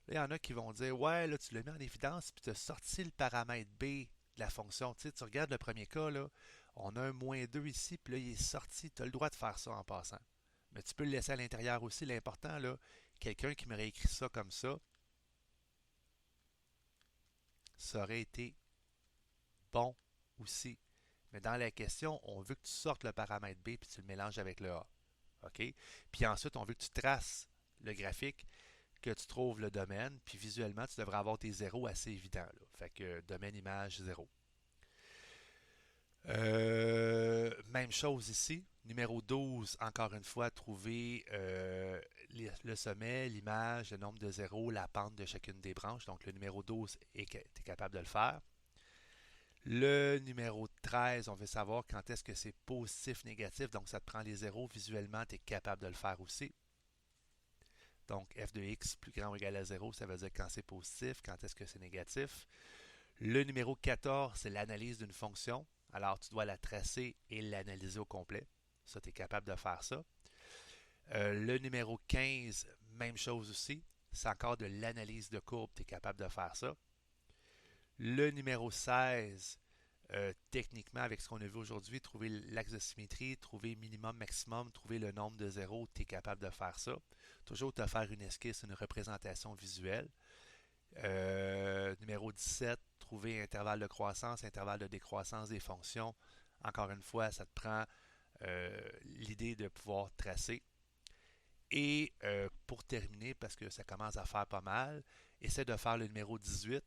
Là, il y en a qui vont dire, ouais, là, tu l'as mis en évidence, puis tu as sorti le paramètre B de la fonction. Tu sais, tu regardes le premier cas, là, on a un -2 ici, puis là, il est sorti. Tu as le droit de faire ça en passant. Mais tu peux le laisser à l'intérieur aussi. L'important, là, quelqu'un qui m'aurait écrit ça comme ça aurait été bon aussi. Mais dans la question, on veut que tu sortes le paramètre B puis tu le mélanges avec le A. OK? Puis ensuite, on veut que tu traces le graphique, que tu trouves le domaine, puis visuellement, tu devrais avoir tes zéros assez évidents. Là. Fait que domaine, image, 0. Même chose ici. Numéro 12, encore une fois, trouver le sommet, l'image, le nombre de zéros, la pente de chacune des branches. Donc le numéro 12, tu es capable de le faire. Le numéro 13, on veut savoir quand est-ce que c'est positif, négatif. Donc ça te prend les zéros. Visuellement, tu es capable de le faire aussi. Donc f de x plus grand ou égal à 0, ça veut dire quand c'est positif, quand est-ce que c'est négatif. Le numéro 14, c'est l'analyse d'une fonction. Alors, tu dois la tracer et l'analyser au complet. Ça, tu es capable de faire ça. Le numéro 15, même chose aussi. C'est encore de l'analyse de courbe. Tu es capable de faire ça. Le numéro 16, techniquement, avec ce qu'on a vu aujourd'hui, trouver l'axe de symétrie, trouver minimum, maximum, trouver le nombre de zéros, tu es capable de faire ça. Toujours te faire une esquisse, une représentation visuelle. Numéro 17, trouver intervalle de croissance, intervalle de décroissance des fonctions. Encore une fois, ça te prend l'idée de pouvoir tracer. Et pour terminer, parce que ça commence à faire pas mal, essaie de faire le numéro 18,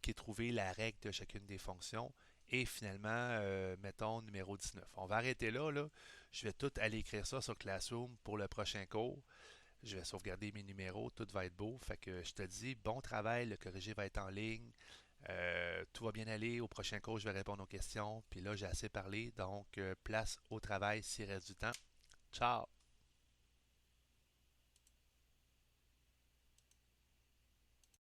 qui est trouver la règle de chacune des fonctions. Et finalement, mettons numéro 19. On va arrêter là, là. Je vais tout aller écrire ça sur Classroom pour le prochain cours. Je vais sauvegarder mes numéros, tout va être beau. Fait que je te dis, bon travail, le corrigé va être en ligne. Tout va bien aller. Au prochain cours, je vais répondre aux questions. Puis là, j'ai assez parlé. Donc, place au travail s'il reste du temps. Ciao!